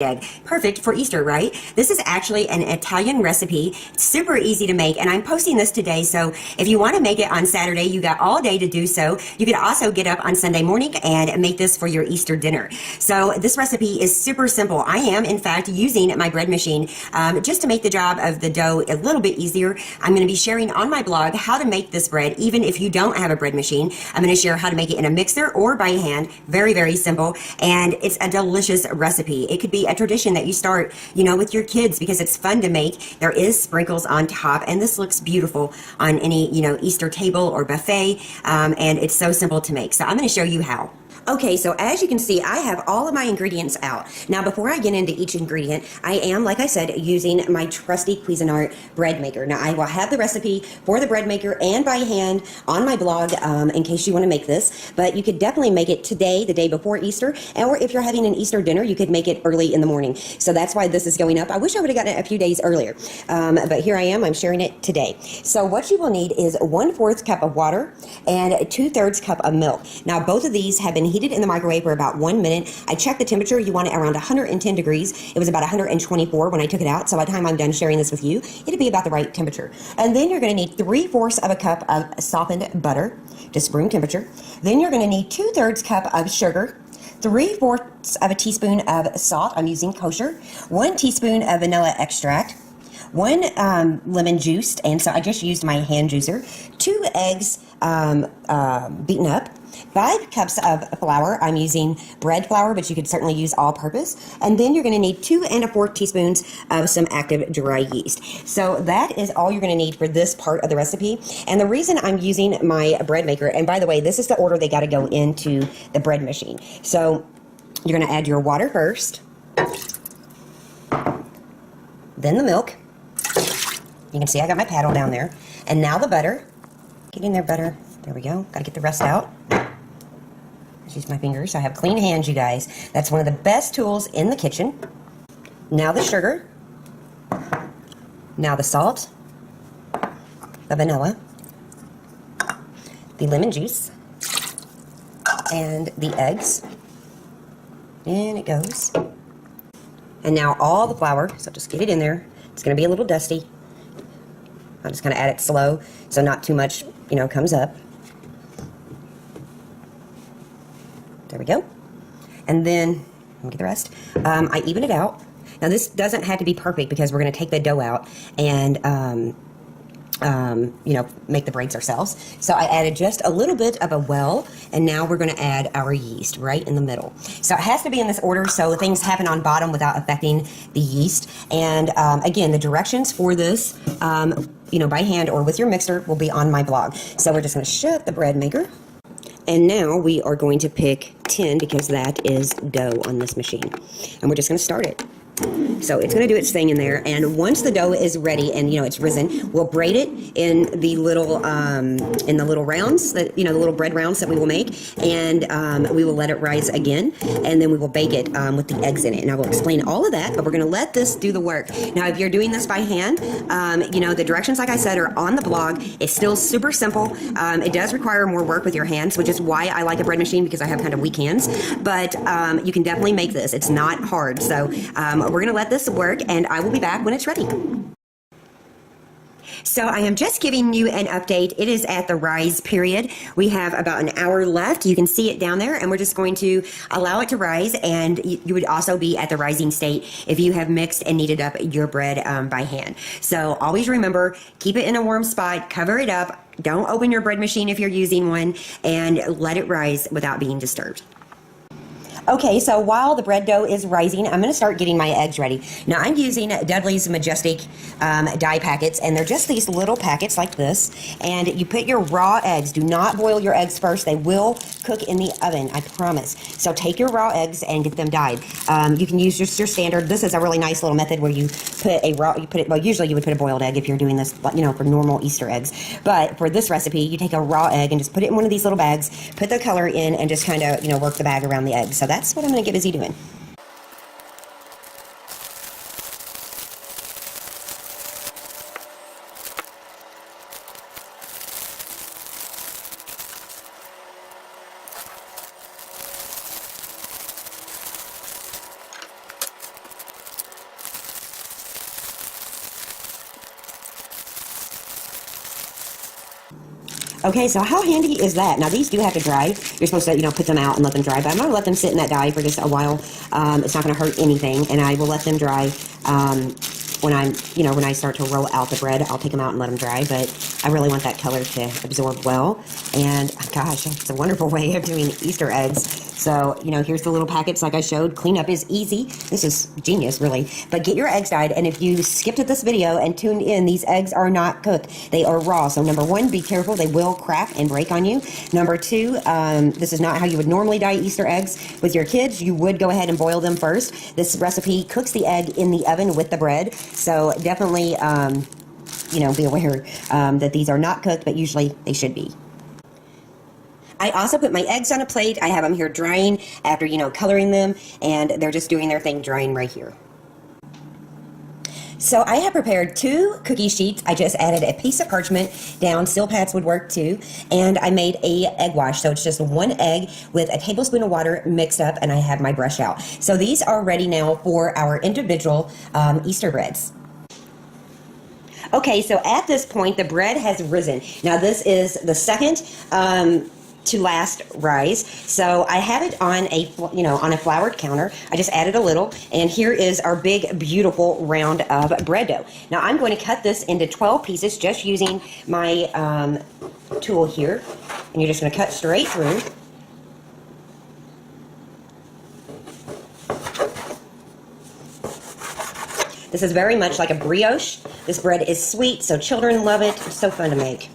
egg. Perfect for Easter, right? This is actually an Italian recipe. It's super easy to make, and I'm posting this today, so if you want to make it on Saturday, you got all day to do so. You could also get up on Sunday morning and make this for your Easter dinner. So this recipe is super simple. I am, in fact, using my bread machine just to make the job of the dough a little bit easier. I'm going to be sharing on my blog how to make this bread, even if you don't have a bread machine. I'm going to share how to make it in a mixer or by hand. Very, very simple, and it's a delicious recipe. It could be a tradition that you start, with your kids because it's fun to make. There is sprinkles on top, and this looks beautiful on any, Easter table or buffet, and it's so simple to make. So I'm going to show you how. Okay, so as you can see, I have all of my ingredients out. Now, before I get into each ingredient, I am, like I said, using my trusty Cuisinart bread maker. Now, I will have the recipe for the bread maker and by hand on my blog in case you want to make this, but you could definitely make it today, the day before Easter, or if you're having an Easter dinner, you could make it early in the morning. So that's why this is going up. I wish I would have gotten it a few days earlier, but here I am. I'm sharing it today. So what you will need is 1/4 cup of water and 2/3 cup of milk. Now, both of these have been heated in the microwave for about 1 minute. I checked the temperature. You want it around 110 degrees. It was about 124 when I took it out. So by the time I'm done sharing this with you, it'll be about the right temperature. And then you're going to need 3/4 of a cup of softened butter, just room temperature. Then you're going to need 2/3 cup of sugar, 3/4 of a teaspoon of salt. I'm using kosher. 1 teaspoon of vanilla extract, 1 lemon juiced, and so I just used my hand juicer, 2 eggs beaten up, 5 cups of flour. I'm using bread flour, but you could certainly use all-purpose. And then you're going to need 2 1/4 teaspoons of some active dry yeast. So that is all you're going to need for this part of the recipe. And the reason I'm using my bread maker, and by the way, this is the order they got to go into the bread machine. So you're going to add your water first, then the milk. You can see I got my paddle down there. And now the butter. Get in there, butter. There we go. Got to get the rest out. Just use my fingers. I have clean hands, you guys. That's one of the best tools in the kitchen. Now the sugar. Now the salt. The vanilla. The lemon juice. And the eggs. In it goes. And now all the flour. So just get it in there. It's going to be a little dusty. I'll just kind of add it slow so not too much, comes up. There we go. And then, let me get the rest. I even it out. Now this doesn't have to be perfect because we're going to take the dough out and, make the braids ourselves. So I added just a little bit of a well, and now we're going to add our yeast right in the middle. So it has to be in this order so things happen on bottom without affecting the yeast. And again, the directions for this, by hand or with your mixer will be on my blog. So we're just going to shut the bread maker. And now we are going to pick 10 because that is dough on this machine. And we're just going to start it. So it's going to do its thing in there, and once the dough is ready and it's risen, we'll braid it in the little rounds that the little bread rounds that we will make, and we will let it rise again, and then we will bake it with the eggs in it. And I will explain all of that, but we're going to let this do the work. Now, if you're doing this by hand, the directions, like I said, are on the blog. It's still super simple. It does require more work with your hands, which is why I like a bread machine because I have kind of weak hands. But you can definitely make this. It's not hard. So we're going to let this work, and I will be back when it's ready. So I am just giving you an update. It is at the rise period. We have about an hour left. You can see it down there, and we're just going to allow it to rise, and you would also be at the rising state if you have mixed and kneaded up your bread by hand. So always remember, keep it in a warm spot, cover it up, don't open your bread machine if you're using one, and let it rise without being disturbed. Okay, so while the bread dough is rising, I'm going to start getting my eggs ready. Now, I'm using Dudley's Majestic die packets, and they're just these little packets like this. And you put your raw eggs. Do not boil your eggs first. They will cook in the oven, I promise. So take your raw eggs and get them dyed. You can use just your standard. This is a really nice little method where you put well, usually you would put a boiled egg if you're doing this, for normal Easter eggs. But for this recipe, you take a raw egg and just put it in one of these little bags, put the color in, and just kind of, work the bag around the egg. So that's what I'm going to get busy doing. Okay, so how handy is that? Now, these do have to dry. You're supposed to, put them out and let them dry, but I'm going to let them sit in that dye for just a while. It's not going to hurt anything, and I will let them dry when when I start to roll out the bread. I'll take them out and let them dry, but I really want that color to absorb well. And, gosh, it's a wonderful way of doing Easter eggs. So, here's the little packets like I showed. Cleanup is easy. This is genius, really. But get your eggs dyed, and if you skipped this video and tuned in, these eggs are not cooked. They are raw. So, number one, be careful. They will crack and break on you. Number two, this is not how you would normally dye Easter eggs with your kids. You would go ahead and boil them first. This recipe cooks the egg in the oven with the bread. So, definitely, be aware that these are not cooked, but usually they should be. I also put my eggs on a plate. I have them here drying after, coloring them, and they're just doing their thing drying right here. So I have prepared 2 cookie sheets. I just added a piece of parchment down. Seal pads would work too. And I made a egg wash. So it's just 1 egg with a tablespoon of water mixed up, and I have my brush out. So these are ready now for our individual Easter breads. Okay, so at this point, the bread has risen. Now this is the second to last rise. So I have it on a floured counter. I just added a little, and here is our big, beautiful round of bread dough. Now I'm going to cut this into 12 pieces just using my tool here, and you're just going to cut straight through. This is very much like a brioche. This bread is sweet, so children love it. It's so fun to make.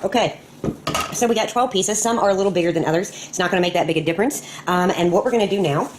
Okay, so we got 12 pieces. Some are a little bigger than others. It's not going to make that big a difference. And what we're going to do now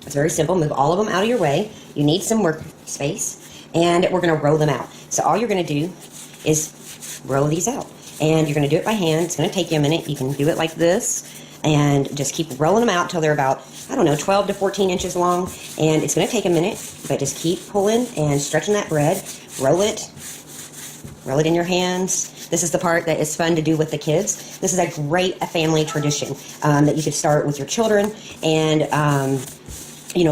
is very simple. Move all of them out of your way. You need some work space, and we're going to roll them out. So all you're going to do is roll these out, and you're going to do it by hand. It's going to take you a minute. You can do it like this, and just keep rolling them out until they're about, 12 to 14 inches long, and it's going to take a minute, but just keep pulling and stretching that bread. Roll it in your hands. This is the part that is fun to do with the kids. This is a great family tradition that you could start with your children and,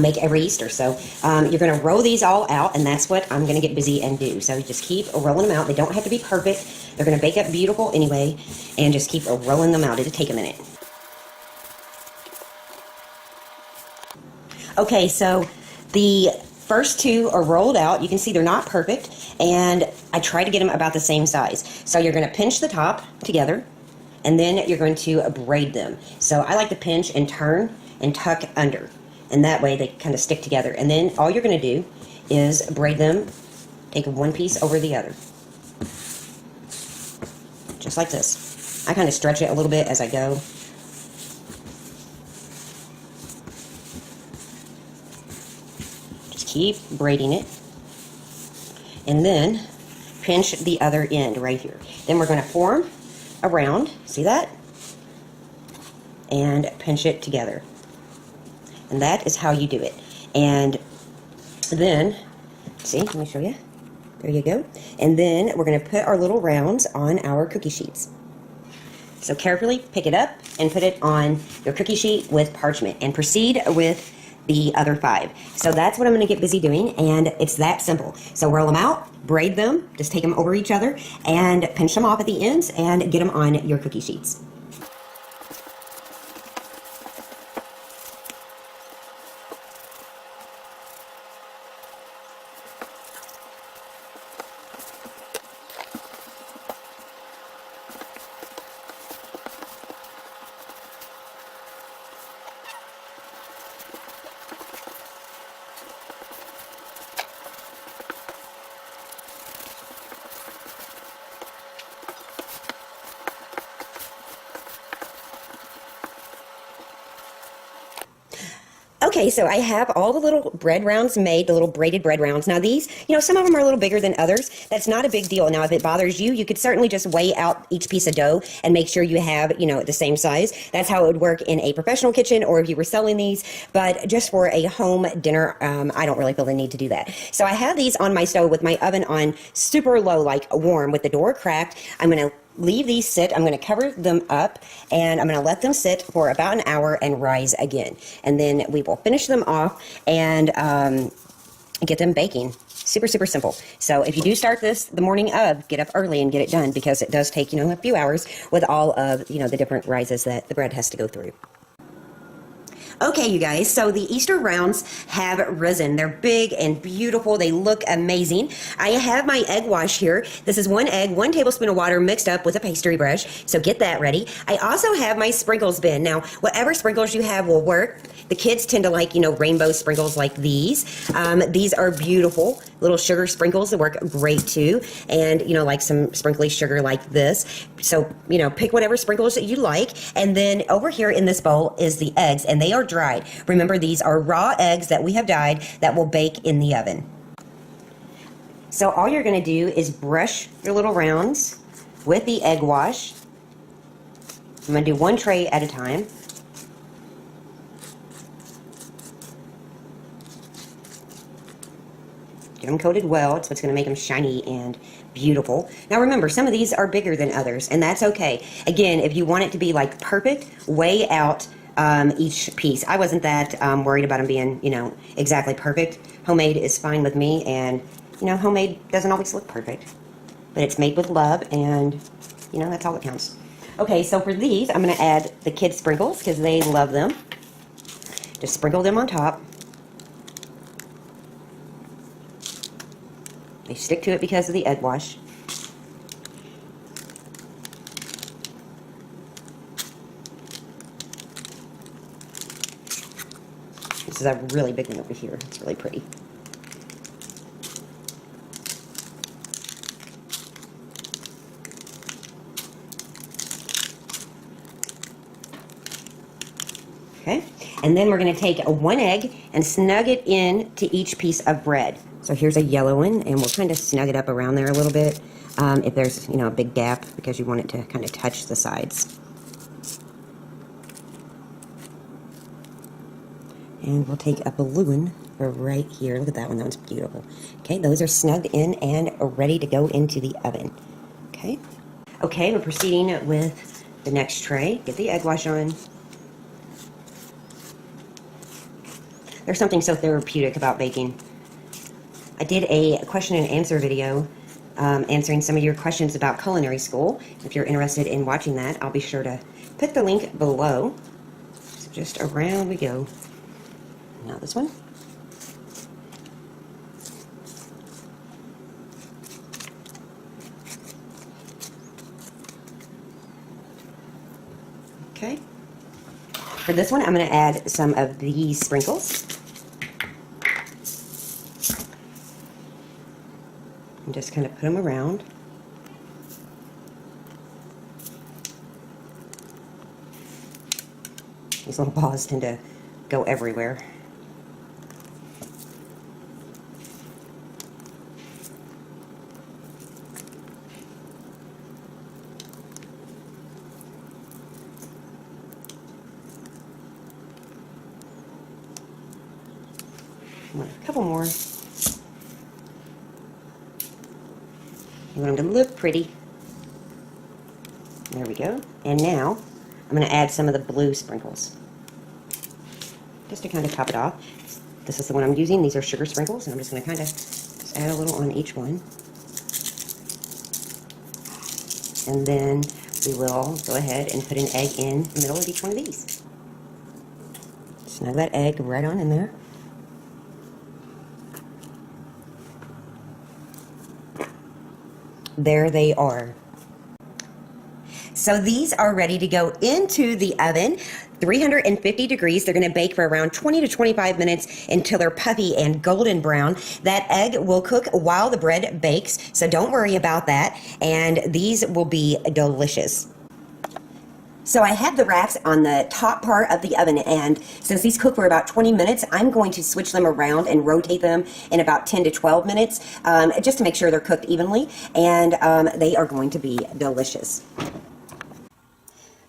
make every Easter. So you're going to roll these all out, and that's what I'm going to get busy and do. So you just keep rolling them out. They don't have to be perfect. They're going to bake up beautiful anyway, and just keep rolling them out. It'll take a minute. Okay, so the first 2 are rolled out. You can see they're not perfect, and I try to get them about the same size. So you're going to pinch the top together, and then you're going to braid them. So I like to pinch and turn and tuck under, and that way they kind of stick together. And then all you're going to do is braid them, take one piece over the other, just like this. I kind of stretch it a little bit as I go. Keep braiding it, and then pinch the other end right here. Then we're going to form a round, see that? And pinch it together. And that is how you do it. And then, see, let me show you. There you go. And then we're going to put our little rounds on our cookie sheets. So carefully pick it up and put it on your cookie sheet with parchment, and proceed with the other 5. So that's what I'm going to get busy doing, and it's that simple. So roll them out, braid them, just take them over each other, and pinch them off at the ends and get them on your cookie sheets. Okay, so I have all the little bread rounds made, the little braided bread rounds. Now these, some of them are a little bigger than others. That's not a big deal. Now, if it bothers you, you could certainly just weigh out each piece of dough and make sure you have, the same size. That's how it would work in a professional kitchen or if you were selling these. But just for a home dinner, I don't really feel the need to do that. So I have these on my stove with my oven on super low, like warm, with the door cracked. I'm going to leave these sit. I'm going to cover them up and I'm going to let them sit for about an hour and rise again. And then we will finish them off and get them baking. Super, super simple. So if you do start this the morning of, get up early and get it done because it does take, a few hours with all of, the different rises that the bread has to go through. Okay, you guys, so the Easter rounds have risen. They're big and beautiful. They look amazing. I have my egg wash here. This is 1 egg, 1 tablespoon of water mixed up with a pastry brush. So get that ready. I also have my sprinkles bin. Now, whatever sprinkles you have will work. The kids tend to like, rainbow sprinkles like these. These are beautiful little sugar sprinkles that work great too. And, like some sprinkly sugar like this. So, pick whatever sprinkles that you like. And then over here in this bowl is the eggs, and they are dried. Remember, these are raw eggs that we have dyed that will bake in the oven. So all you're going to do is brush your little rounds with the egg wash. I'm going to do 1 tray at a time. Get them coated well. It's what's going to make them shiny and beautiful. Now remember, some of these are bigger than others, and that's okay. Again, if you want it to be like perfect, weigh out each piece. I wasn't that worried about them being, exactly perfect. Homemade is fine with me, and, homemade doesn't always look perfect. But it's made with love, and, that's all that counts. Okay, so for these, I'm going to add the kids' sprinkles, because they love them. Just sprinkle them on top. They stick to it because of the egg wash. This is a really big one over here. It's really pretty. Okay, and then we're going to take 1 egg and snug it in to each piece of bread. So here's a yellow one, and we'll kind of snug it up around there a little bit if there's, a big gap, because you want it to kind of touch the sides. And we'll take a blue one for right here. Look at that one. That one's beautiful. Okay, those are snugged in and ready to go into the oven. Okay. Okay, we're proceeding with the next tray. Get the egg wash on. There's something so therapeutic about baking. I did a question and answer video answering some of your questions about culinary school. If you're interested in watching that, I'll be sure to put the link below. So just around we go. Now this one. Okay. For this one, I'm going to add some of these sprinkles. And just kind of put them around. These little balls tend to go everywhere. A couple more. You want them to look pretty. There we go. And now I'm going to add some of the blue sprinkles, just to kind of top it off. This is the one I'm using. These are sugar sprinkles, and I'm just going to kind of just add a little on each one. And then we will go ahead and put an egg in the middle of each one of these. Snug that egg right on in there. There they are. So these are ready to go into the oven, 350 degrees. They're going to bake for around 20 to 25 minutes until they're puffy and golden brown. That egg will cook while the bread bakes, so don't worry about that. And these will be delicious. So I have the racks on the top part of the oven, and since these cook for about 20 minutes, I'm going to switch them around and rotate them in about 10 to 12 minutes, just to make sure they're cooked evenly, and they are going to be delicious.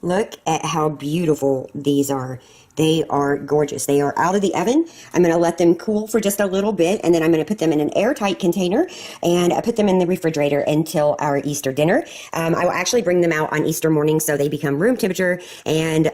Look at how beautiful these are. They are gorgeous. They are out of the oven. I'm going to let them cool for just a little bit, and then I'm going to put them in an airtight container, and I put them in the refrigerator until our Easter dinner. I will actually bring them out on Easter morning so they become room temperature, and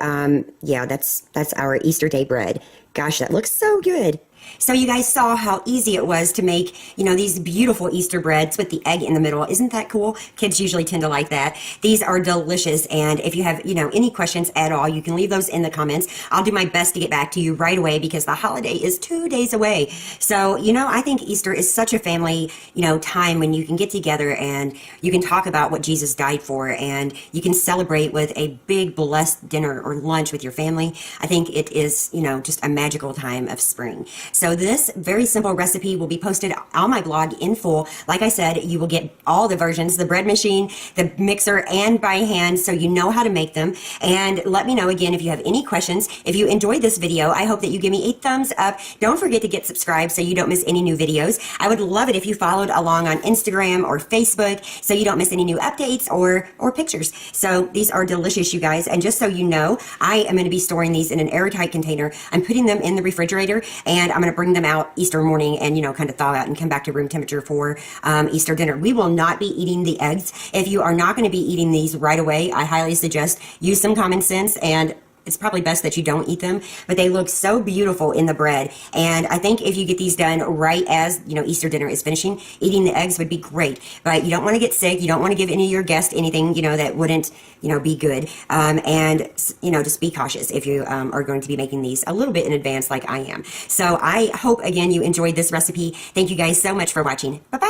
yeah, that's our Easter day bread. Gosh, that looks so good. So you guys saw how easy it was to make, these beautiful Easter breads with the egg in the middle. Isn't that cool? Kids usually tend to like that. These are delicious, and if you have, any questions at all, you can leave those in the comments. I'll do my best to get back to you right away because the holiday is 2 days away. So, I think Easter is such a family, time when you can get together and you can talk about what Jesus died for, and you can celebrate with a big blessed dinner or lunch with your family. I think it is, just a magical time of spring. So this very simple recipe will be posted on my blog in full. Like I said, you will get all the versions, the bread machine, the mixer, and by hand, so you know how to make them. And let me know again if you have any questions. If you enjoyed this video, I hope that you give me a thumbs up. Don't forget to get subscribed so you don't miss any new videos. I would love it if you followed along on Instagram or Facebook so you don't miss any new updates or pictures. So these are delicious, you guys. And just so you know, I am going to be storing these in an airtight container. I'm putting them in the refrigerator, and I'm going to bring them out Easter morning and, kind of thaw out and come back to room temperature for Easter dinner. We will not be eating the eggs. If you are not going to be eating these right away, I highly suggest use some common sense, and it's probably best that you don't eat them, but they look so beautiful in the bread. And I think if you get these done right as, Easter dinner is finishing, eating the eggs would be great. But you don't want to get sick. You don't want to give any of your guests anything, that wouldn't, be good. And, just be cautious if you are going to be making these a little bit in advance like I am. So I hope, again, you enjoyed this recipe. Thank you guys so much for watching. Bye-bye.